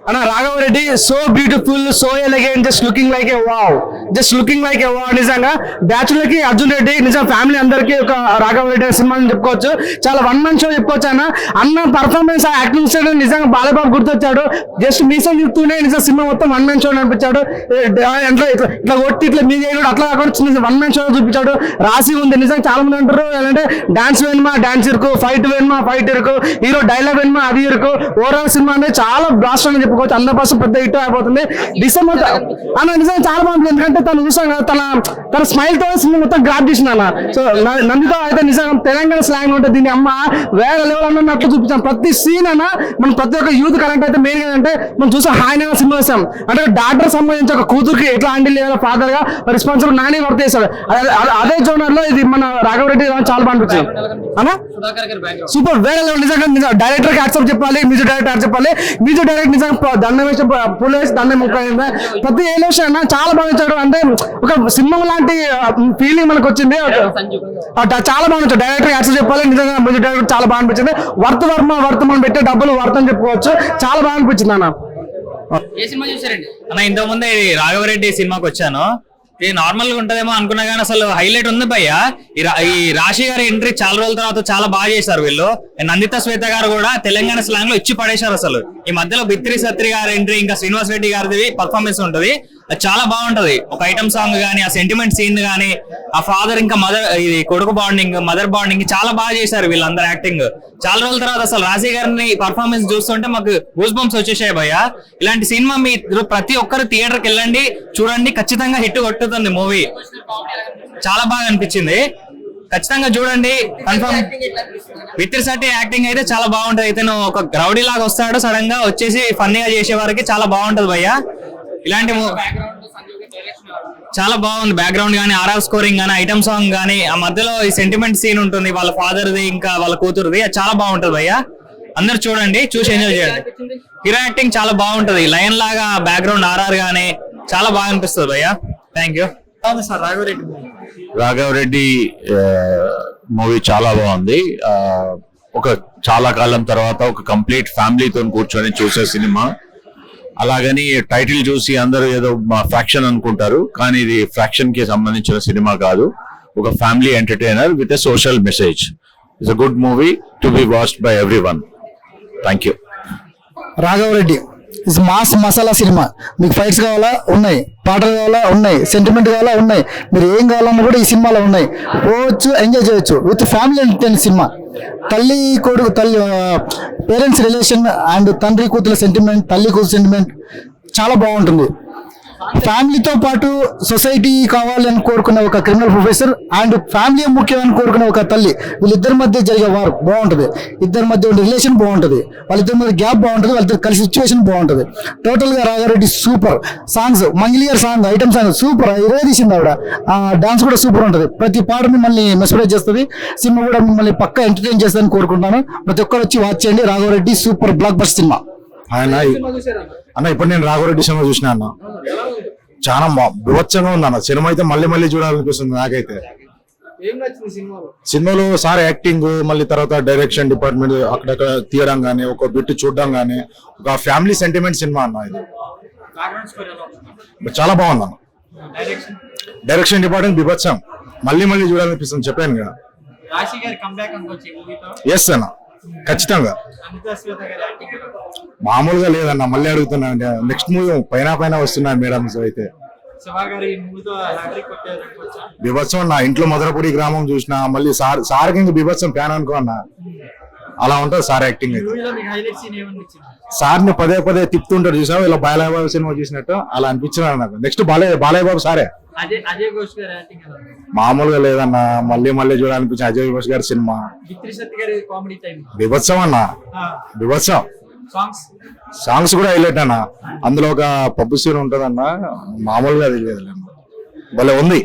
అన్న Raghava Reddy so beautiful, so elegant, just looking like a wow, నిజంగా bachelor కి అర్జున్ రెడ్డి నిజంగా ఫ్యామిలీ అందరికీ ఒక రాఘవరెడ్డి సినిమా అని చెప్పుకోవచ్చు. చాలా వన్ మన్ షో చెప్పుకోవచ్చు. అన్న పర్ఫార్మెన్స్, యాక్టింగ్ స్టైల్ నిజంగా బాలబాబు గుర్తొచ్చాడు. జస్ట్ మీసం చెప్తూనే నిజంగా సినిమా మొత్తం వన్ మ్యాన్ షో అనిపించాడు. ఇట్లా కొట్టి ఇట్లా మీ అట్లా కాకుండా చిన్న వన్ మ్యాన్ షో చూపించాడు. రాసి ఉంది నిజంగా. చాలా మంది అంటారు ఏంటంటే డాన్స్ వేనుమా డాన్స్ ఇరుకు, ఫైట్ వేనుమా ఫైట్ ఇరుకు, హీరో డైలాగ్ వేనుమా అది ఇరుకు. ఓవరాల్ సినిమా అనేది చాలా బ్లాస్ట్ అని చెప్పుకోవచ్చు. 100% పెద్ద హిట్ అయిపోతుంది. డిసెంబర్ అన్న నిజంగా చాలా బాగుంటుంది. ఎందుకంటే తను చూసాం కదా, తన స్మైల్ తో సినిమా మొత్తం గ్రాప్ చేసిన అన్న. సో నందితో అయితే నిజంగా తెలంగాణ స్లాంగ్ ఉంటుంది. దీని అమ్మ వేరే లెవెల్ అన్నట్టు చూపించాం. ప్రతి సీన్ అన్న మనం ప్రతి ఒక్క యూత్ కరెంట్ అయితే మెయిన్ అంటే మనం చూసాం. హాయ్ సినిమా చూసాం అంటే డాక్టర్ సంబంధించి ఒక కూతురికి ఎట్లా హ్యాండిల్ చేయాలో ఫాదర్ గా రెస్పాన్సిబుల్ నాని వర్క్ చేశాడు. అదే జోనర్ లో ఇది మన రాఘవరెడ్డి చాలా బాగా అనిపించింది అన్న. సూపర్ వేరే లెవెల్ నిజంగా. డైరెక్టర్ కి యాక్సెప్ట్ చెప్పాలి, మ్యూజిక్ డైరెక్టర్ చెప్పాలి. మ్యూజిక్ డైరెక్టర్ నిజంగా దండం వేసి పూలు వేసి దండం ముక్కైంది. ప్రతి ఎలివేషన్ అన్న చాలా బాగా ఇచ్చాడు. అంటే ఒక సింహం లాంటి ఫీలింగ్ మనకు వచ్చింది. చాలా బాగా నచ్చాడు. డైరెక్టర్ యాక్సెప్ట్ చెప్పాలి. నిజంగా మ్యూజిక్ డైరెక్టర్ చాలా బాగా అనిపించింది. వర్త్ మనం పెట్టే డబ్బులు వర్త్ అని చెప్పుకోవచ్చు. చాలా బాగా అనిపించింది అన్న. ఏ సినిమా చూసారండి అన్న? ఇంతకుముందు రాఘవరెడ్డి సినిమాకి వచ్చాను. ఇది నార్మల్ గా ఉంటదేమో అనుకున్నా కానీ అసలు హైలైట్ ఉంది భయ్య. ఈ రాశి గారి ఎంట్రీ చాలా రోజుల తర్వాత చాలా బాగా చేశారు వీళ్ళు. నందిత శ్వేత గారు కూడా తెలంగాణ స్లాంగ్ లో ఇచ్చి పడేశారు. అసలు ఈ మధ్యలో బిత్రి సత్రి గారి ఎంట్రీ, ఇంకా శ్రీనివాస్ రెడ్డి గారిది పర్ఫార్మెన్స్ ఉంటది. అది చాలా బాగుంటది. ఒక ఐటమ్ సాంగ్ గానీ, ఆ సెంటిమెంట్ సీన్ గానీ, ఆ ఫాదర్ ఇంకా మదర్, ఇది కొడుకు బాండింగ్, మదర్ బాండింగ్ చాలా బాగా చేశారు వీళ్ళందరూ యాక్టింగ్. చాలా రోజుల తర్వాత అసలు రాశి గారిని పర్ఫార్మెన్స్ చూస్తుంటే మాకు గూస్ బంప్స్ వచ్చేసాయి భయ్య. ఇలాంటి సినిమా మీరు ప్రతి ఒక్కరు థియేటర్కి వెళ్ళండి, చూడండి. ఖచ్చితంగా హిట్ కొట్టుతుంది మూవీ. చాలా బాగా అనిపించింది. ఖచ్చితంగా చూడండి. కన్ఫర్మ్. విత్రిశెట్టి యాక్టింగ్ అయితే చాలా బాగుంటది. ఇతను ఒక రౌడీ లాగా వస్తాడు, సడన్ గా వచ్చేసి ఫన్నీగా చేసే వారికి చాలా బాగుంటది భయ్య. ఇలాంటి చాలా బాగుంది. బ్యాక్గ్రౌండ్ గానీ, ఆర్ఆర్ స్కోరింగ్ గానీ, ఐటమ్ సాంగ్ గానీ, ఆ మధ్యలో ఈ సెంటిమెంట్ సీన్ ఉంటుంది వాళ్ళ ఫాదర్ది ఇంకా వాళ్ళ కూతురుది. అది చాలా బాగుంటది భయ్య. అందరు చూడండి, చూసి ఎంజాయ్ చేయండి. హీరో యాక్టింగ్ చాలా బాగుంటది. లయన్ లాగా బ్యాక్గ్రౌండ్ ఆర్ఆర్ గానీ చాలా బాగా అనిపిస్తుంది భయ్య. Thank you. రాఘవరెడ్డి మూవీ చాలా బాగుంది. ఒక చాలా కాలం తర్వాత ఒక కంప్లీట్ ఫ్యామిలీతో కూర్చొని చూసే సినిమా. అలాగని టైటిల్ చూసి అందరూ ఏదో ఫ్రాక్షన్ అనుకుంటారు, కానీ ఇది ఫ్రాక్షన్ కి సంబంధించిన సినిమా కాదు. ఒక family entertainer with a social message. It's a good movie to be watched by everyone. Thank you. Raghava Reddy is mass masala cinema. మీకు ఫైట్స్ కావాలా ఉన్నాయి, పాటలు కావాలా ఉన్నాయి, సెంటిమెంట్ కావాలా ఉన్నాయి. మీరు ఏం కావాలన్నా కూడా ఈ సినిమాలో ఉన్నాయి. పోవచ్చు, ఎంజాయ్ చేయొచ్చు. With family entertain cinema. తల్లి కొడుకు, పేరెంట్స్ రిలేషన్ అండ్ తండ్రి కూతురు సెంటిమెంట్, తల్లి కూతురు సెంటిమెంట్ చాలా బాగుంటుంది. ఫ్యామిలీతో పాటు సొసైటీ కావాలని కోరుకునే ఒక క్రిమినల్ ప్రొఫెసర్ అండ్ ఫ్యామిలీ ముఖ్యమని కోరుకునే ఒక తల్లి, వీళ్ళిద్దరి మధ్య జరిగే వారు బాగుంటుంది. ఇద్దరి మధ్య ఉండే రిలేషన్ బాగుంటుంది. వాళ్ళిద్దరి మధ్య గ్యాప్ బాగుంటుంది. వాళ్ళిద్దరు కలిసి సిచ్యువేషన్ బాగుంటుంది. టోటల్ గా రాఘవరెడ్డి సూపర్. సాంగ్స్, మంగిలియర్ సాంగ్, ఐటమ్ సాంగ్ సూపర్. ఇరవై తీసింది ఆవిడ. డాన్స్ కూడా సూపర్ ఉంటుంది. ప్రతి పాట మిమ్మల్ని మెస్మరైజ్ చేస్తుంది. సినిమా కూడా మిమ్మల్ని పక్కా ఎంటర్టైన్ చేస్తుందని కోరుకుంటున్నాను. ప్రతి ఒక్కరు వచ్చి వాచ్ చేయండి. Raghava Reddy super blockbuster cinema. అన్న ఇప్పుడు నేను రాఘవరెడ్డి సినిమా చూసిన అన్న, చాలా వివచ్చంగా ఉంది అన్న. సినిమా అయితే మళ్ళీ మళ్ళీ చూడాలనిపిస్తుంది నాకైతే. సినిమాలో సార్ యాక్టింగ్, మళ్ళీ తర్వాత డైరెక్షన్ డిపార్ట్మెంట్ అక్కడక్కడ తీయడం గానీ, ఒక బిట్ చూడడం గానీ, ఒక ఫ్యామిలీ సెంటిమెంట్ సినిమా అన్న ఇది. చాలా బాగుంది అన్న. డైరెక్షన్ డిపార్ట్మెంట్ బిభత్సం, మళ్ళీ మళ్ళీ చూడాలనిపిస్తుంది. చెప్పాను కదా. ఎస్ అన్న, ఖచ్చితంగా. మామూలుగా లేదన్న, మళ్ళీ అడుగుతున్నా. నెక్స్ట్ మూవీ పైన వస్తున్నాయి మేడమ్స్ అయితే. బిభత్సం అన్న. ఇంట్లో మధురపూడి గ్రామం చూసిన, మళ్ళీ సార్కి ఇంకా బిభత్సం ఫ్యాన్ అనుకో అన్న. అలా ఉంటుంది సార్ యాక్టింగ్ అయితే. సార్ని పదే పదే తిప్పుతుంటారు చూసావు, ఇలా బాలయ్య బాబు సినిమా చూసినట్టు అలా అనిపించినారు నాకు. నెక్స్ట్ బాలయ్య బాబు సారే. మామూలుగా లేదన్న, మళ్ళీ మళ్ళీ చూడాలనిపించింది అజయ్ ఘోష్ గారి సినిమా. బిభత్సం అన్న, బిభత్సం. సాంగ్స్ కూడా హైలైట్ అన్న. అందులో ఒక పబ్బు సీన్ ఉంటదన్న, మామూలుగా తెలియదు, భలే ఉంది.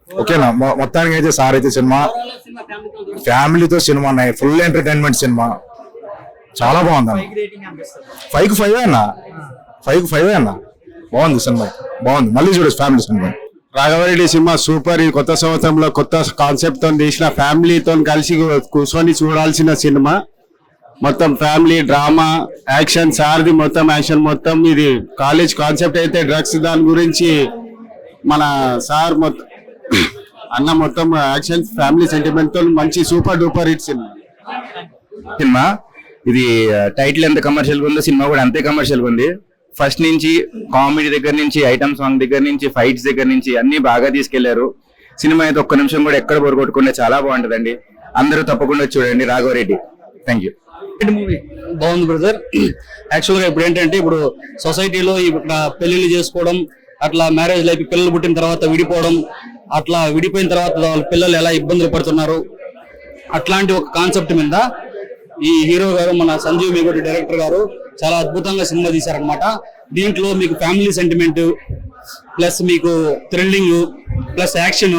ఓకేనా. మొత్తానికి అయితే సార్ అయితే సినిమా ఫ్యామిలీతో సినిమా అన్న, ఫుల్ ఎంటర్టైన్మెంట్ సినిమా. చాలా బాగుంది అన్న. 5కి 5 అన్న, 5కి 5 అన్న. బాగుంది సినిమా, బాగుంది. మళ్ళీ చూడొచ్చు family cinema. Raghava Reddy cinema super. ఈ కొత్త సంవత్సరంలో కొత్త కాన్సెప్ట్ తో తీసిన, ఫ్యామిలీతో కలిసి కూర్చొని చూడాల్సిన సినిమా. మొత్తం ఫ్యామిలీ డ్రామా యాక్షన్ సార్ది మొత్తం యాక్షన్ మొత్తం. ఇది కాలేజ్ కాన్సెప్ట్ అయితే డ్రగ్స్ దాని గురించి మన సార్ మొత్తం అన్న మొత్తం యాక్షన్ ఫ్యామిలీ సెంటిమెంట్ తో మంచి సూపర్ డూపర్ హిట్ సినిమా. ఇది టైటిల్ ఎంత కమర్షియల్ గా ఉందో సినిమా కూడా అంతే కమర్షియల్ గా ఉంది. ఫస్ట్ నుంచి కామెడీ దగ్గర నుంచి ఐటమ్ సాంగ్ దగ్గర నుంచి ఫైట్స్ దగ్గర నుంచి అన్ని బాగా తీసుకెళ్లారు. సినిమా అయితే ఒక్క నిమిషం కూడా ఎక్కడ బొరగొట్టుకుంటే చాలా బాగుంటదండి. అందరూ తప్పకుండా చూడండి రాఘవరెడ్డి. Thank you. మూవీ బాగుంది బ్రదర్. యాక్చువల్ గా ఇప్పుడు ఏంటంటే ఇప్పుడు సొసైటీలో ఇట్లా పెళ్లిళ్ళు చేసుకోవడం, అట్లా మ్యారేజ్ లైఫ్ పిల్లలు పుట్టిన తర్వాత విడిపోవడం, అట్లా విడిపోయిన తర్వాత వాళ్ళ పిల్లలు ఎలా ఇబ్బందులు పడుతున్నారు, అట్లాంటి ఒక కాన్సెప్ట్ మీద ఈ హీరో గారు మన సంజీవ్ మేగోటి డైరెక్టర్ గారు చాలా అద్భుతంగా సినిమా తీశారనమాట. దీంట్లో మీకు ఫ్యామిలీ సెంటిమెంట్ ప్లస్ మీకు థ్రిల్లింగ్ ప్లస్ యాక్షన్,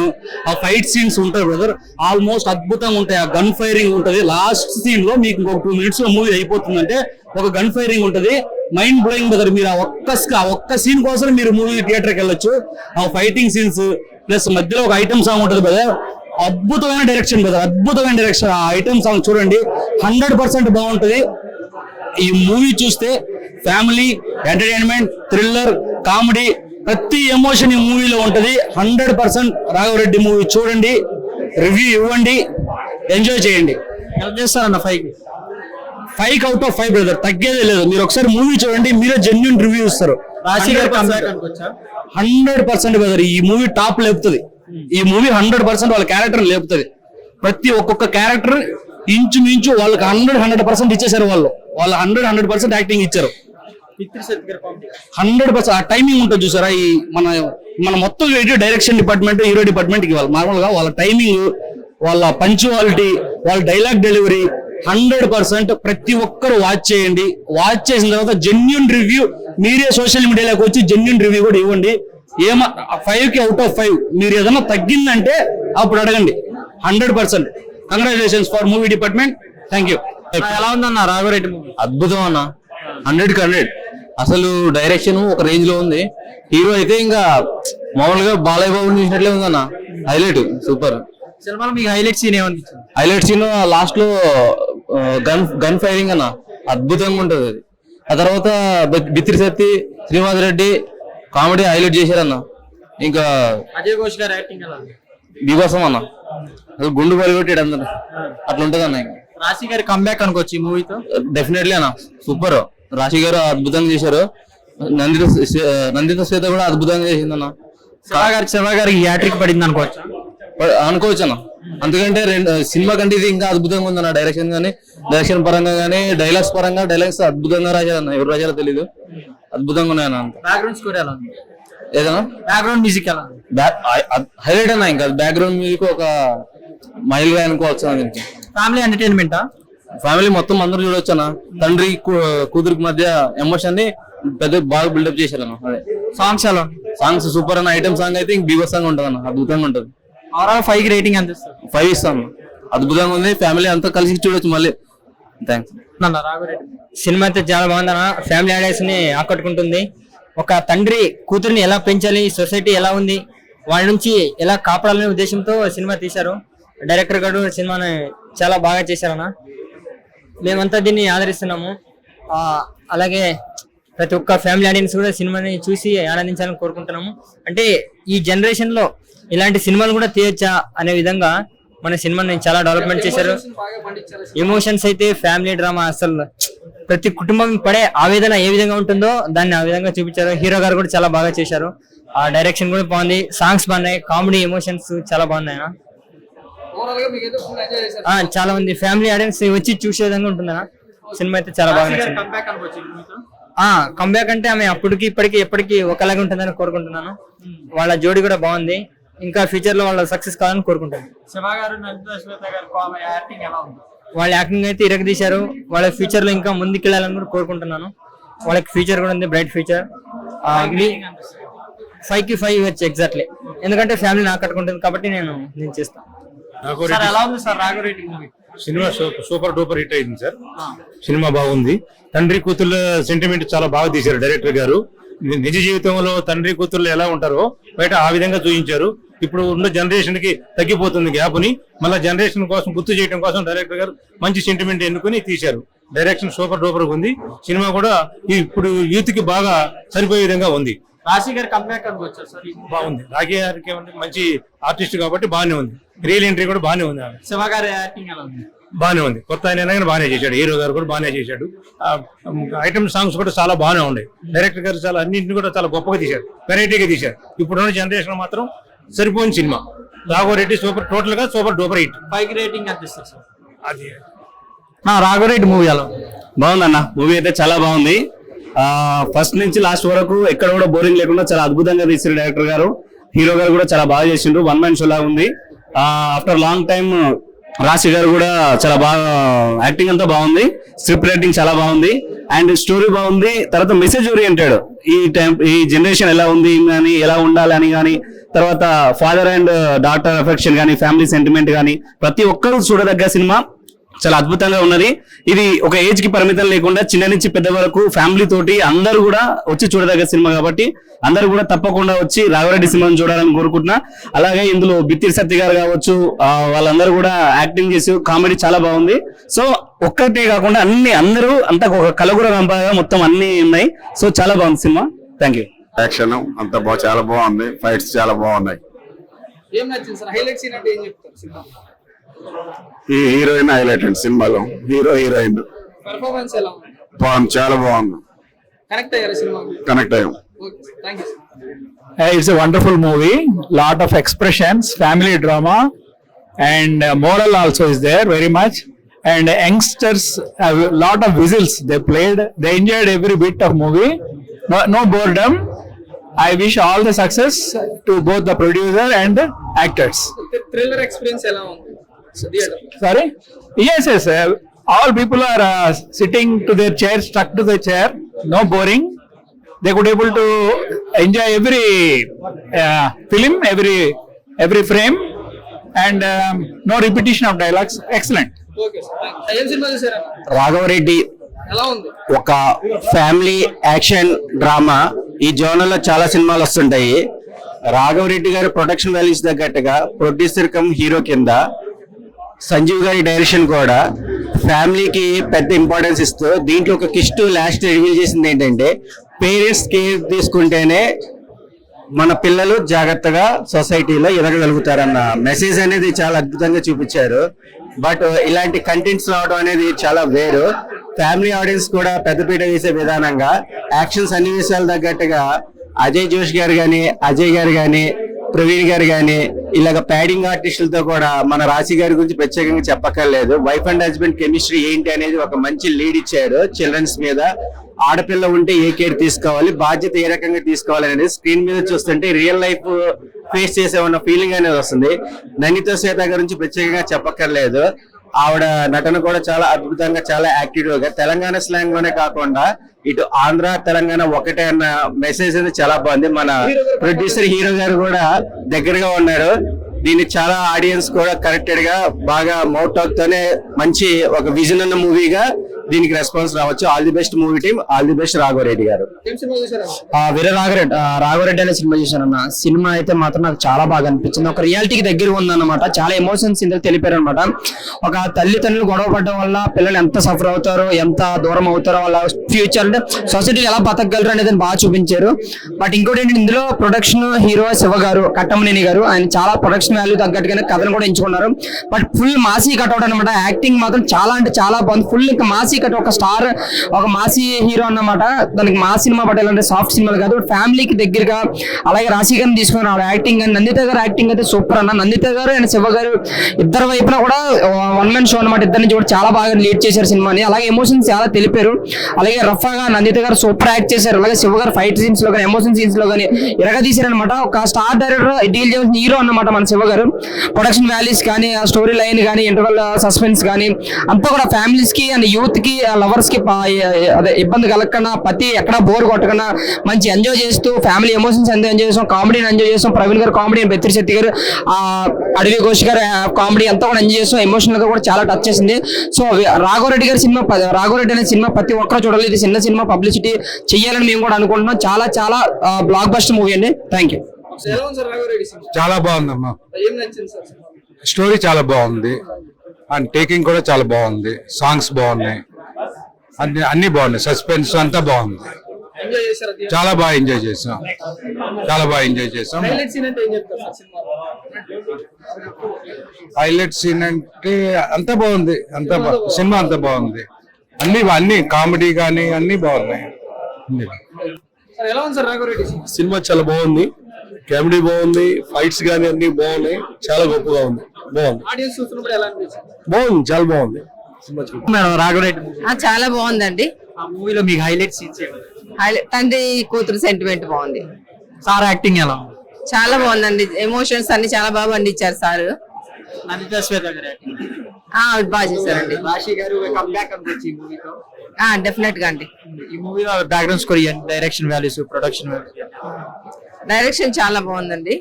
ఆ ఫైట్ సీన్స్ ఉంటాయి బ్రదర్, ఆల్మోస్ట్ అద్భుతంగా ఉంటాయి. ఆ గన్ ఫైరింగ్ ఉంటది లాస్ట్ సీన్ లో, మీకు ఇంకొక 2 minutes లో మూవీ అయిపోతుందంటే ఒక గన్ ఫైరింగ్ ఉంటది. Mind blowing brother. మీరు ఆ ఒక్క సీన్ కోసం మీరు మూవీ థియేటర్కి వెళ్ళొచ్చు. ఆ ఫైటింగ్ సీన్స్ ప్లస్ మధ్యలో ఒక ఐటమ్ సాంగ్ ఉంటది బ్రదర్. అద్భుతమైన డైరెక్షన్ బ్రదర్, అద్భుతమైన డైరెక్షన్. ఆ ఐటమ్ సాంగ్ చూడండి, 100% బాగుంటది. ఈ మూవీ చూస్తే ఫ్యామిలీ ఎంటర్టైన్మెంట్ థ్రిల్లర్ కామెడీ ప్రతి ఎమోషన్ ఈ మూవీలో ఉంటది. 100% రాఘవరెడ్డి మూవీ చూడండి, రివ్యూ ఇవ్వండి, ఎంజాయ్ చేయండి. ఎలా చేస్తారన్న 5 out of 5 బ్రదర్, తగ్గేదే లేదు. మీరు ఒకసారి మూవీ చూడండి, మీరే జెన్యున్ రివ్యూ ఇస్తారు. 100% బ్రదర్, ఈ మూవీ టాప్ లేపుతుంది. ఈ మూవీ 100% వాళ్ళ క్యారెక్టర్ లేపుతుంది. ప్రతి ఒక్కొక్క క్యారెక్టర్ ఇంచుమించు వాళ్ళకి 100% ఇచ్చేసారు. వాళ్ళు 100% యాక్టింగ్ ఇచ్చారు. 100% ఆ టైమింగ్ ఉంటుంది చూసారా. ఈ మన మొత్తం డైరెక్షన్ డిపార్ట్మెంట్ హీరో డిపార్ట్మెంట్ కి వాళ్ళు మామూలుగా వాళ్ళ టైమింగ్, వాళ్ళ పంచువాలిటీ, వాళ్ళ డైలాగ్ డెలివరీ 100% ప్రతి ఒక్కరు వాచ్ చేయండి. వాచ్ చేసిన తర్వాత జెన్యున్ రివ్యూ మీరే సోషల్ మీడియాలోకి వచ్చి జెన్యున్ రివ్యూ కూడా ఇవ్వండి. 5 out of 5 మీరు ఏదైనా తగ్గిందంటే అప్పుడు అడగండి. 100%. Congratulations for movie department. Thank you. ఎలా ఉందన్న రాఘవరెడ్డి మూవీ? అద్భుతం అన్న, 100కి 100. అసలు డైరెక్షన్ ఒక రేంజ్ లో ఉంది. హీరో అయితే ఇంకా మామూలుగా బాలయ్య బాబు చూసినట్లే ఉందన్న. Highlight super. సినిమాలో మీకు హైలైట్ సీన్ ఏమనిపించింది? హైలైట్ సీన్ లాస్ట్ లో గన్ ఫైరింగ్ అన్న, అద్భుతంగా ఉంటది అది. ఆ తర్వాత బిత్రి సత్తి, శ్రీనివాస్ రెడ్డి కామెడీ హైలైట్ చేశారన్న. ఇంకా అజయ్ ఘోష్ గారు యాక్టింగ్ ఎలా ఉంది? బీభత్సం అన్న, అసలు గుండు పడిగొట్టాడు అందరు. అట్లా ఉంటది అన్న. ఇంకా రాశి గారి కంబ్యాక్ అనుకోవచ్చు ఈ మూవీతో. డెఫినెట్లీ అన్న, సూపర్. రాశి గారు అద్భుతంగా చేశారు. నందిత శ్వేత కూడా అద్భుతంగా చేసిందన్న. శివ గారికి హ్యాట్రిక్ పడింది అనుకోవచ్చు. అనుకోవచ్చు అన్న, ఎందుకంటే సినిమా కంటే ఇది ఇంకా అద్భుతంగా ఉందన్న. డైరెక్షన్ పరంగా కానీ డైలాగ్స్ పరంగా డైలాగ్స్ అద్భుతంగా రాశారన్న. ఎవరు రాశారో తెలీదు, అద్భుతంగా ఉన్నాయన్న. బ్యాక్గ్రౌండ్ స్కోర్ ఎలా ఉంది? ఏదన్నా బ్యాక్గ్రౌండ్ మ్యూజిక్ ఎలా ఉంది? హైలైట్ అన్న. ఇంకా బ్యాక్గ్రౌండ్ మ్యూజిక్ ఒక మైల్ గా అనుకోవచ్చు అన్న. దీనికి ఫ్యామిలీ ఎంటర్టైన్మెంటా? ఫ్యామిలీ మొత్తం అందరూ చూడొచ్చు అన్న. తండ్రి కూతురికి మధ్య ఎమోషన్ ని పెద్ద బాగా బిల్డప్ చేశారన్న. అదే సాంగ్స్ ఎలా? సాంగ్స్ సూపర్ అన్న. ఐటమ్ సాంగ్ అయితే ఇంక బీభత్సంగా ఉంటది అన్న, అద్భుతంగా ఉంటది. ఓవరాల్ 5 రేటింగ్ ఎంత ఇస్తారు? 5 ఇస్తాను. అద్భుతంగా ఉంది, ఫ్యామిలీ అంతా కలిసి చూడొచ్చు మళ్ళీ. థ్యాంక్స్. సినిమా అయితే చాలా బాగుందన్న. ఫ్యామిలీ ఆడియన్స్ ని ఆకట్టుకుంటుంది. ఒక తండ్రి కూతురిని ఎలా పెంచాలి, సొసైటీ ఎలా ఉంది, వాళ్ళ నుంచి ఎలా కాపాడాలనే ఉద్దేశంతో సినిమా తీశారు. డైరెక్టర్ గారు సినిమాని చాలా బాగా చేశారన్న. మేమంతా దీన్ని ఆదరిస్తున్నాము. అలాగే ప్రతి ఒక్క ఫ్యామిలీ ఆడియన్స్ కూడా సినిమాని చూసి ఆనందించాలని కోరుకుంటున్నాము. అంటే ఈ జనరేషన్ లో ఇలాంటి సినిమాలు కూడా తీయొచ్చా అనే విధంగా మన సినిమాని చాలా డెవలప్మెంట్ చేశారు. ఎమోషన్స్ అయితే ఫ్యామిలీ డ్రామా, అసలు ప్రతి కుటుంబం పడే ఆవేదన ఏ విధంగా ఉంటుందో దాన్ని ఆ విధంగా చూపించారు. హీరో గారు కూడా చాలా బాగా చేశారు. ఆ డైరెక్షన్ కూడా బాగుంది, సాంగ్స్ బాగున్నాయి, కామెడీ ఎమోషన్స్ చాలా బాగున్నాయి. చాలా మంది ఫ్యామిలీ ఆడియన్స్ వచ్చి చూసే విధంగా ఉంటుందన్న. సినిమా అయితే చాలా బాగా నచ్చింది. కంబ్యాక్ అంటే ఆమె అప్పటికి ఇప్పటికి ఎప్పటికీ ఒకలాగా ఉంటుందని కోరుకుంటున్నాను. వాళ్ళ జోడి కూడా బాగుంది. ఇంకా ఫ్యూచర్ లో వాళ్ళ సక్సెస్ కావాలని కోరుకుంటాను. వాళ్ళ యాక్టింగ్ అయితే ఇరగదీశారు. వాళ్ళ ఫ్యూచర్ లో ఇంకా ముందుకెళ్ళాలని కూడా కోరుకుంటున్నాను. వాళ్ళకి ఫ్యూచర్ కూడా ఉంది, బ్రైట్ ఫ్యూచర్. 5కి 5 ఇవ్వచ్చు ఎగ్జాక్ట్లీ. ఎందుకంటే ఫ్యామిలీ నాకు కట్టుకుంటుంది కాబట్టి నేను చేస్తాను. ఎలా ఉంది sir Raghava Reddy movie? Cinema super duper hit అయింది సార్. సినిమా బాగుంది. తండ్రి కూతుర్ల సెంటిమెంట్ చాలా బాగా తీశారు డైరెక్టర్ గారు. నిజ జీవితంలో తండ్రి కూతుర్లు ఎలా ఉంటారో బయట ఆ విధంగా చూపించారు. ఇప్పుడు ఉన్న జనరేషన్ కి తగ్గిపోతుంది గ్యాప్ ని. మళ్ళీ జనరేషన్ కోసం గుర్తు చేయడం కోసం డైరెక్టర్ గారు మంచి సెంటిమెంట్ ఎన్నుకుని తీశారు. డైరెక్షన్ సూపర్ డూపర్ ఉంది. సినిమా కూడా ఇప్పుడు యూత్ కి బాగా సరిపోయే విధంగా ఉంది. రాశి గారి కంబ్యాక్ అనుకోవచ్చు సార్. బాగుంది. రాఖీ గారికి మంచి ఆర్టిస్ట్ కాబట్టి బాగానే ఉంది. రియల్ ఎంట్రీ కూడా బాగానే ఉంది. శివ గారి యాక్టింగ్ ఎలా ఉంది? బాగానే ఉంది. కొత్త ఆయన బాగానే చేశాడు. హీరో గారు కూడా బాగానే చేశాడు. ఐటమ్ సాంగ్స్ కూడా చాలా బాగానే ఉన్నాయి. డైరెక్టర్ గారు చాలా అన్నింటిని కూడా చాలా గొప్పగా తీశారు, వెరైటీగా తీశారు. ఇప్పుడున్న జనరేషన్ మాత్రం సరిపోయిన సినిమా. రాఘవరెడ్డి సూపర్, టోటల్ గా సూపర్ డూపర్ హిట్. 5 రేటింగ్ ఎంత ఇస్తారు సార్? అది రాఘవరెడ్డి మూవీ ఎలా బాగుందన్న. మూవీ అయితే చాలా బాగుంది. ఫస్ట్ నుంచి లాస్ట్ వరకు ఎక్కడ కూడా బోరింగ్ లేకుండా చాలా అద్భుతంగా తీసారు డైరెక్టర్ గారు. హీరో గారు కూడా చాలా బాగా చేసిండ్రు. 1 man షో లాగా ఉంది. ఆఫ్టర్ లాంగ్ టైమ్ రాశి గారు కూడా చాలా బాగా యాక్టింగ్ అంతా బాగుంది. స్క్రిప్ట్ రైటింగ్ చాలా బాగుంది అండ్ స్టోరీ బాగుంది. తర్వాత మెసేజ్ ఓరియంటెడ్, ఈ జనరేషన్ ఎలా ఉంది కానీ, ఎలా ఉండాలి అని కానీ, తర్వాత ఫాదర్ అండ్ డాటర్ అఫెక్షన్ కానీ, ఫ్యామిలీ సెంటిమెంట్ కానీ ప్రతి ఒక్కరూ చూడదగ్గ సినిమా. చాలా అద్భుతంగా ఉన్నది. ఇది ఒక ఏజ్ కి పరిమితం లేకుండా చిన్న నుంచి పెద్ద వరకు ఫ్యామిలీ తోటి అందరూ కూడా వచ్చి చూడదగ్గ సినిమా కాబట్టి అందరూ కూడా తప్పకుండా వచ్చి రాఘవరెడ్డి సినిమాను చూడాలని కోరుకుంటున్నా. అలాగే ఇందులో బిత్తిరి సత్య గారు కావచ్చు, వాళ్ళందరూ కూడా యాక్టింగ్ చేసి కామెడీ చాలా బాగుంది. సో ఒక్కటే కాకుండా అందరూ అంతా ఒక కలగుర రంపగా మొత్తం అన్ని ఉన్నాయి. సో చాలా బాగుంది సినిమా. Thank you. యాక్షన్ అంతా చాలా బాగుంది. ఫైట్స్ చాలా బాగున్నాయి. ఏం నచ్చింది సార్? హైలైట్ సీన్ అంటే ఏం చెప్తారు సినిమా? ఈ హీరోయిన్ హైలైట్ అండి సినిమాలో. హీరోయిన్ పర్ఫార్మెన్స్ ఎలా ఉంది? బాగుంది, చాలా బాగుంది. కనెక్ట్ అయ్యారు సినిమా? కనెక్ట్ అయ్యాం. Thank you. It's a wonderful movie. Lot of expressions, family drama, and moral also is there very much. And youngsters have a lot of whistles they played. They enjoyed every bit of movie. No boredom. I wish all the success to both the producer and the actors. Thriller experience ఎలా ఉంది? Sorry? Yes. All people are sitting to their chair, stuck to the chair. No boring. They could able to enjoy every film, every frame, and no repetition of dialogues. Excellent. Okay sir. ఏం cinema చూసారా? రాఘవరెడ్డి ఎలా ఉంది? ఒక family action drama. ఈ genre లో చాలా సినిమాలు వస్తుంటాయి. రాఘవరెడ్డి గారి ప్రొడక్షన్ వాల్యూస్ తగ్గట్టుగా ప్రొడ్యూసర్ కమ్ హీరో కింద సంజీవ్ గారి డైరెక్షన్ కూడా ఫ్యామిలీకి పెద్ద ఇంపార్టెన్స్ ఇస్తూ దీంట్లో ఒక కిస్ట్ లాస్ట్ రివీల్ చేసింది ఏంటంటే పేరెంట్స్ కేర్ తీసుకుంటేనే మన పిల్లలు జాగ్రత్తగా సొసైటీలో ఎదగగలుగుతారన్న మెసేజ్ అనేది చాలా అద్భుతంగా చూపించారు. బట్ ఇలాంటి కంటెంట్స్ రావడం అనేది చాలా వేరు. ఫ్యామిలీ ఆడియన్స్ కూడా పెద్దపీట వేసే విధానంగా యాక్షన్ సన్నివేశాలు తగ్గట్టుగా అజయ్ జోష్ గారు కానీ, అజయ్ గారు కానీ, ప్రవీణ్ గారు కానీ ఇలాగ ప్యాడింగ్ ఆర్టిస్టులతో కూడా మన రాశి గారి గురించి ప్రత్యేకంగా చెప్పక్కర్లేదు. వైఫ్ అండ్ హస్బెండ్ కెమిస్ట్రీ ఏంటి అనేది ఒక మంచి లీడ్ ఇచ్చాడు చిల్డ్రన్స్ మీద. ఆడపిల్ల ఉంటే ఏ కేర్ తీసుకోవాలి, బాధ్యత ఏ రకంగా తీసుకోవాలి అనేది స్క్రీన్ మీద చూస్తుంటే రియల్ లైఫ్ ఫేస్ చేసే ఉన్న ఫీలింగ్ అనేది వస్తుంది. ననిత శ్వేత గురించి ప్రత్యేకంగా చెప్పక్కర్లేదు. ఆవిడ నటన కూడా చాలా అద్భుతంగా, చాలా యాక్టివ్ గా తెలంగాణ స్లాంగ్ లోనే కాకుండా ఇటు ఆంధ్ర తెలంగాణ ఒకటే అన్న మెసేజ్ అనేది చాలా బాగుంది. మన ప్రొడ్యూసర్ హీరో గారు కూడా దగ్గరగా ఉన్నారు. దీన్ని చాలా ఆడియన్స్ కూడా కరెక్టెడ్ గా బాగా మౌత్ టాక్ తోనే మంచి ఒక విజన్ ఉన్న మూవీగా దీనికి రెస్పాన్స్ రావచ్చు. All the best movie team, all the best Raghava Reddy garu. ఏం సినిమా చూసారా? వీర రాఘవరెడ్డి అనే సినిమా చూసానన్న. సినిమా అయితే మాత్రం నాకు చాలా బాగా అనిపించింది. ఒక రియాలిటీకి దగ్గర ఉందన్నమాట. చాలా ఎమోషన్స్ ఇందులో తెలిపారు అనమాట. ఒక తల్లిదండ్రులు గొడవ పడడం వల్ల పిల్లలు ఎంత సఫర్ అవుతారో, ఎంత దూరం అవుతారో, వాళ్ళ ఫ్యూచర్ అంటే సొసైటీలో ఎలా బతకగలరు అనేది బాగా చూపించారు. బట్ ఇంకోటి ఏంటంటే ఇందులో ప్రొడక్షన్ హీరో శివ గారు, కట్టమనేని గారు, ఆయన చాలా ప్రొడక్షన్ వాల్యూ తగ్గట్టుగానే కథను కూడా ఎంచుకున్నారు. బట్ ఫుల్ మాసీ కట్అవుట్ అనమాట. యాక్టింగ్ మాత్రం చాలా అంటే చాలా బాగుంది. ఫుల్ ఇంకా మాసీ కట్, ఒక స్టార్, ఒక మాసీ హీరో అన్నమాట. దానికి మా సినిమా పట్టాలంటే సాఫ్ట్ సినిమాలు కాదు, ఫ్యామిలీకి దగ్గరగా. అలాగే రాశి గారిని తీసుకున్నారు. ఆవిడ యాక్టింగ్ కానీ, నందిత గారు యాక్టింగ్ అయితే సూపర్ అన్న. నందిత గారు అండ్ శివ గారు ఇద్దరు వైపున కూడా 1 man షో అనమాట. ఇద్దరిని కూడా చాలా బాగా లీడ్ చేశారు సినిమాని. అలాగే ఎమోషన్స్ చాలా తెలిపారు. అలాగే రఫాగా నందిత గారు సూపర్ యాక్ట్ చేశారు. అలాగే శివ గారు ఫైట్ సీన్స్ లో కానీ, ఎమోషన్ సీన్స్ లో కానీ ఎరగా తీశారనమాట. ఒక స్టార్ డైరెక్టర్ డీల్ చేసిన హీరో అన్నమాట మన శివ గారు. ప్రొడక్షన్ వాల్యూస్ కానీ, ఆ స్టోరీ లైన్ కానీ, ఇంటర్వల్ సస్పెన్స్ కానీ అంతా కూడా ఫ్యామిలీస్ కి అండ్ యూత్ కి, లవర్స్ కి అదే ఇబ్బంది కలగకుండా, ప్రతి ఎక్కడ బోర్ కొట్టకుండా మంచి ఎంజాయ్ చేస్తూ ఫ్యామిలీ ఎమోషన్స్ ఎంజాయ్ చేస్తాం, కామెడీని ఎంజాయ్ చేస్తాం. ప్రవీణ్ గారు కామెడీ, బెత్తిరి శెట్టి గారు, అడవి ఘోష్ గారు కామెడీ అంతా కూడా ఎంజాయ్ చేస్తాం. ఎమోషనల్ గా కూడా చాలా టచ్ చేసింది. సో రాఘవరెడ్డి గారి సినిమా, రాఘవరెడ్డి అనే సినిమా ప్రతి ఒక్కరు చూడాలి. ఇది చిన్న సినిమా, పబ్లిసిటీ చేయాలని మేము కూడా అనుకుంటున్నాం. చాలా చాలా బ్లాక్ బస్టర్ మూవీ అండి. Thank you. ఎలా ఉంది సార్ రాఘవరెడ్డి సినిమా? చాలా బాగుందమ్మా. ఏం నచ్చింది సార్? స్టోరీ చాలా బాగుంది అండ్ టేకింగ్ కూడా చాలా బాగుంది. సాంగ్స్ బాగున్నాయి. అన్ని బాగున్నాయి, సస్పెన్స్ అంతా బాగుంది. చాలా బాగా ఎంజాయ్ చేసాం, హైలైట్ సీన్ అంటే అంతా బాగుంది, సినిమా అంతా బాగుంది, అన్ని కామెడీ కానీ అన్ని బాగున్నాయి. సినిమా చాలా బాగుంది, కామెడీ బాగుంది, ఫైట్స్ కానీ అన్ని బాగున్నాయి, చాలా గొప్పగా ఉంది, బాగుంది చాలా బాగుంది. రాఘవరెడ్డి చాలా బాగుందండి. ఆ మూవీలో మీకు హైలైట్ సీన్స్ తండ్రి కూతురు సెంటిమెంట్ బాగుంది. సార్ యాక్టింగ్ ఎలా ఉంది? చాలా బాగుందండి, ఎమోషన్స్ అన్ని చాలా బాగా పండించారు సార్. నందితా శ్వేత గారి యాక్టింగ్ బాగా చేశారండి. రాశి గారు కంబ్యాక్ అనుకోవచ్చు ఈ మూవీతో. డెఫినెట్ గా అండి. ఈ మూవీలో background score, direction values, production values, direction చాలా బాగుందండి,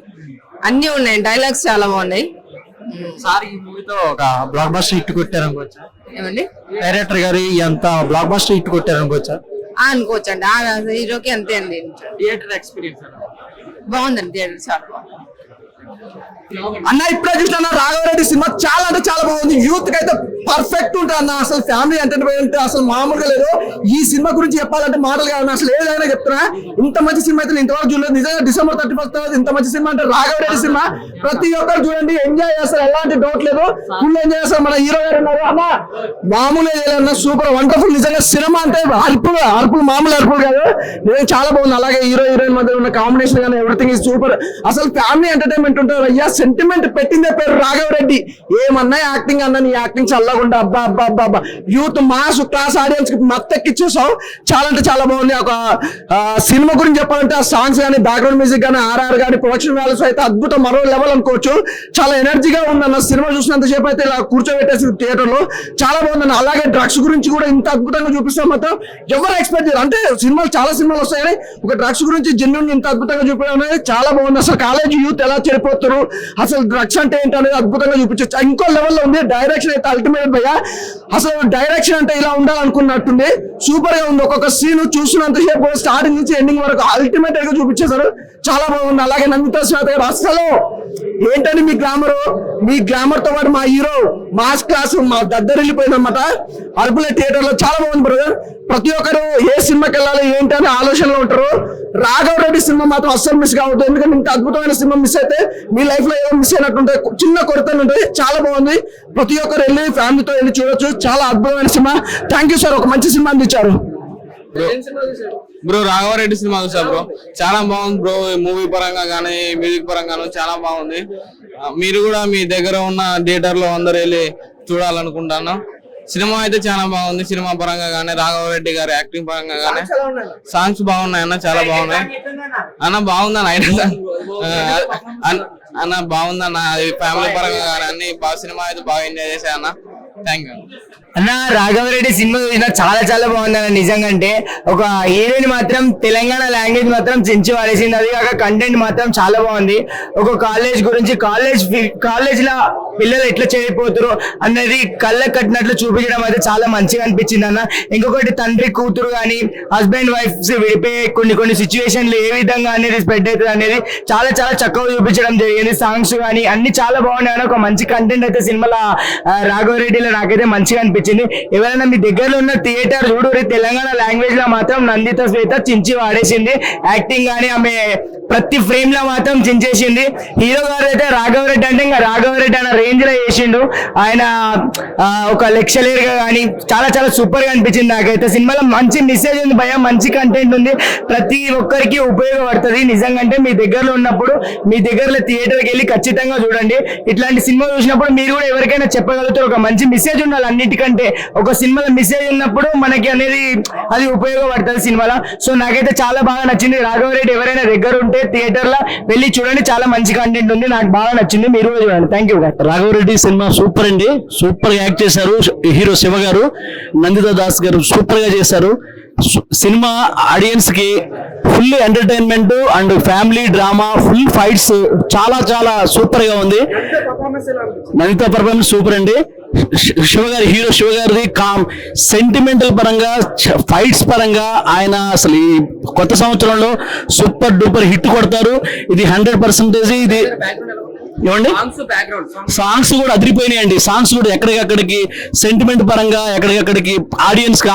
అన్ని ఉన్నాయి, డైలాగ్స్ చాలా బాగున్నాయి. సార్ ఈ మూవీతో ఒక బ్లాక్ బస్టర్ హిట్ కొట్టారు అనుకోవచ్చా? ఏమండి, డైరెక్టర్ గారు ఎంత బ్లాక్ బస్టర్ హిట్ కొట్టారు అనుకోవచ్చా? అనుకోవచ్చండి. ఆ హీరోకి అంతే అండి. థియేటర్ ఎక్స్పీరియన్స్ బాగుందండి, థియేటర్ చాలా బాగుంది. అన్న ఇప్పుడే చూసిన రాఘవరెడ్డి సినిమా చాలా అంటే చాలా బాగుంది. యూత్ కి అయితే పర్ఫెక్ట్ ఉంటుంది అన్న. అసలు ఫ్యామిలీ ఎంటర్టైన్మెంట్ అసలు మామూలుగా లేదు. ఈ సినిమా గురించి చెప్పాలంటే మాటలు కాదు, అసలు ఏదైనా చెప్తున్నా. ఇంత మంచి సినిమా అయితే నేను ఇంతవరకు చూడలేదు. నిజంగా December 31 ఇంత మంచి సినిమా అంటే రాఘవరెడ్డి సినిమా. ప్రతి ఒక్కరు చూడండి, ఎంజాయ్ చేస్తారు, ఎలాంటి డౌట్ లేదు, ఫుల్ ఎంజాయ్ చేస్తారు. మన హీరో గారు ఉన్నారు అన్న, మామూలుగా చేయాలన్న, సూపర్ వండర్ఫుల్. నిజంగా సినిమా అంటే అరుపులు మామూలు అరుపులు కాదు, నిజంగా చాలా బాగుంది. అలాగే హీరో హీరోయిన్ మధ్య ఉన్న కాంబినేషన్ కానీ ఎవ్రీథింగ్ ఈజ్ సూపర్. అసలు ఫ్యామిలీ ఎంటర్టైన్మెంట్ ఉంటుంది అయ్యా. సెంటిమెంట్ పెట్టిందే పేరు రాఘవరెడ్డి. ఏమన్నా యాక్టింగ్ అన్న, నీ యాక్టింగ్ చల్లకుండా అబ్బా అబ్బా అబ్బా అబ్బా, యూత్ మాస్ క్లాస్ ఆడియన్స్ కి మత్తెక్కిచ్చేసావు. చాలా అంటే చాలా బాగుంది. ఒక సినిమా గురించి చెప్పాలంటే ఆ సాంగ్స్ కానీ, బ్యాక్గ్రౌండ్ మ్యూజిక్ కానీ, ఆర్ఆర్ కానీ, ప్రొడక్షన్ వాల్యూస్ అయితే అద్భుతం, మరో లెవెల్ అనుకోవచ్చు. చాలా ఎనర్జీగా ఉందన్న. సినిమా చూసినంత సేపు అయితే ఇలా కూర్చోబెట్టేసి థియేటర్ లో చాలా బాగుందన్న. అలాగే డ్రగ్స్ గురించి కూడా ఇంత అద్భుతంగా చూపిస్తే మాత్రం ఎవరు ఎక్స్పెక్ట్ చేయరు. అంటే చాలా సినిమాలు వస్తాయని ఒక డ్రగ్స్ గురించి జెన్యున్ ఇంత అద్భుతంగా చూపించడం అనేది చాలా బాగుంది. అసలు కాలేజ్ యూత్ ఎలా చెడిపోతారు, అసలు డ్రగ్స్ అంటే ఏంటి అనేది అద్భుతంగా చూపించచ్చు. ఇంకో లెవెల్లో ఉంది. డైరెక్షన్ అయితే అల్టిమేట్ భయ్యా. అసలు డైరెక్షన్ అంటే ఇలా ఉండాలనుకున్నట్టుంది, సూపర్ గా ఉంది. ఒక్కొక్క సీన్ చూసినంత సేపు స్టార్టింగ్ నుంచి ఎండింగ్ వరకు అల్టిమేట్ గా చూపించేశారు, చాలా బాగుంది. అలాగే నందితా శ్వేత గారు అసలు ఏంటని మీ గ్లామర్ తో పాటు మా హీరో మాస్ క్లాస్ మా దగ్గర వెళ్ళిపోయింది అనమాట. అరుపుల థియేటర్ లో చాలా బాగుంది బ్రదర్. ప్రతి ఒక్కరు ఏ సినిమాకి వెళ్ళాలి ఏంటి అని ఆలోచనలో ఉంటారు. రాఘవరెడ్డి సినిమా మాత్రం అస్సలు మిస్ కావద్దు. ఎందుకంటే ఇంత అద్భుతమైన సినిమా మిస్ అయితే మీ లైఫ్ లో ఏదో మిస్ అయినట్టుంటుంది, చిన్న కొరత ఉంటుంది. చాలా బాగుంది, ప్రతి ఒక్కరు వెళ్ళి ఫ్యామిలీతో వెళ్ళి చూడొచ్చు. చాలా అద్భుతమైన సినిమా. థ్యాంక్ యూ సార్, ఒక మంచి సినిమా అందించారు. బ్రో రాఘవరెడ్డి సినిమా చూసా బ్రో, చాలా బాగుంది బ్రో. మూవీ పరంగా కానీ మ్యూజిక్ పరంగా చాలా బాగుంది. మీరు కూడా మీ దగ్గర ఉన్న థియేటర్ లో అందరు వెళ్ళి చూడాలనుకుంటాను. సినిమా అయితే చాలా బాగుంది, సినిమా పరంగా కానీ, రాఘవరెడ్డి గారి యాక్టింగ్ పరంగా కానీ. సాంగ్స్ బాగున్నాయి అన్న, చాలా బాగున్నాయి అన్న. బాగుందన్న అన్న, బాగుందన్న. ఫ్యామిలీ పరంగా కానీ అన్ని బాగా, సినిమా అయితే బాగా ఎంజాయ్ చేసా అన్న. థ్యాంక్ యూ అన్న. రాఘవరెడ్డి సినిమా చూసినా చాలా చాలా బాగుంది అన్న. నిజంగా అంటే ఒక హీరోయిన్ మాత్రం తెలంగాణ లాంగ్వేజ్ మాత్రం చించి పడేసింది. అది కాక కంటెంట్ మాత్రం చాలా బాగుంది. ఒక కాలేజ్ గురించి, కాలేజ్ లా పిల్లలు ఎట్లా చేయకపోతారు అన్నది కళ్ళకు కట్టినట్లు చూపించడం అయితే చాలా మంచిగా అనిపించింది అన్న. ఇంకొకటి తండ్రి కూతురు కానీ, హస్బెండ్ వైఫ్స్ విడిపోయే కొన్ని సిచ్యువేషన్లు ఏ విధంగా అనేది స్ప్రెడ్ అవుతుంది అనేది చాలా చాలా చక్కగా చూపించడం జరిగింది. సాంగ్స్ కానీ అన్ని చాలా బాగున్నాయి అన్న. ఒక మంచి కంటెంట్ అయితే సినిమాలో రాఘవరెడ్డిలో నాకైతే మంచిగా అనిపించింది. ఎవరైనా మీ దగ్గరలో ఉన్న థియేటర్ చూడరు, తెలంగాణ లాంగ్వేజ్ లో మాత్రం నందితా శ్వేత చించి వాడేసింది. యాక్టింగ్ కానీ ఆమె ప్రతి ఫ్రేమ్ లో మాత్రం చించేసింది. హీరో గారు అయితే రాఘవరెడ్డి అంటే ఇంకా రాఘవరెడ్డి అన్న రేంజ్ లో చేసిండు. ఆయన ఒక లెక్చరర్ గా కానీ చాలా చాలా సూపర్ గా అనిపించింది నాకైతే. సినిమాలో మంచి మెసేజ్ ఉంది భయ, మంచి కంటెంట్ ఉంది, ప్రతి ఒక్కరికి ఉపయోగపడుతుంది. నిజంగా అంటే మీ దగ్గరలో ఉన్నప్పుడు మీ దగ్గరలో థియేటర్కి వెళ్ళి ఖచ్చితంగా చూడండి. ఇట్లాంటి సినిమా చూసినప్పుడు మీరు కూడా ఎవరికైనా చెప్పగలుగుతారు. ఒక మంచి మెసేజ్ ఉండాలి అన్నిటికంటే. ఒక సినిమాలో మెసేజ్ ఉన్నప్పుడు మనకి అనేది అది ఉపయోగపడుతుంది సినిమాలో. సో నాకైతే చాలా బాగా నచ్చింది. రాఘవరెడ్డి ఎవరైనా దగ్గర ఉంటే థియేటర్ లో వెళ్ళి చూడండి, చాలా మంచి కంటెంట్ ఉంది, నాకు బాగా నచ్చింది. మీరు కూడా చూడండి. Thank you. Raghava Reddy cinema super అండి, సూపర్ గా యాక్ట్ చేశారు హీరో శివ గారు, నందితా దాస్ గారు సూపర్ గా చేశారు. సినిమా ఆడియన్స్ కి full entertainment and family drama, full fights చాలా చాలా సూపర్ గా ఉంది. నందితా పర్ఫార్మెన్స్ సూపర్ అండి. హీరో శివ గారిది సెంటిమెంటల్ పరంగా, ఫైట్స్ పరంగా ఆయన అసలు ఈ కొత్త సంవత్సరంలో సూపర్ డూపర్ హిట్ కొడతారు. ఇది 100%. ఇది ఏమండి సాంగ్స్ కూడా అదిరిపోయినాయండి. సాంగ్స్ కూడా ఎక్కడికక్కడికి సెంటిమెంట్ పరంగా ఎక్కడికక్కడికి ఆడియన్స్ కి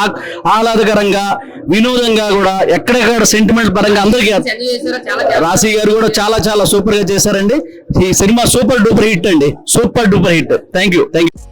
ఆహ్లాదకరంగా వినోదంగా కూడా ఎక్కడెక్కడ సెంటిమెంట్ పరంగా అందరికీ. రాశి గారు కూడా చాలా చాలా సూపర్ గా చేశారండి. ఈ సినిమా సూపర్ డూపర్ హిట్ అండి, super duper hit. Thank you. you.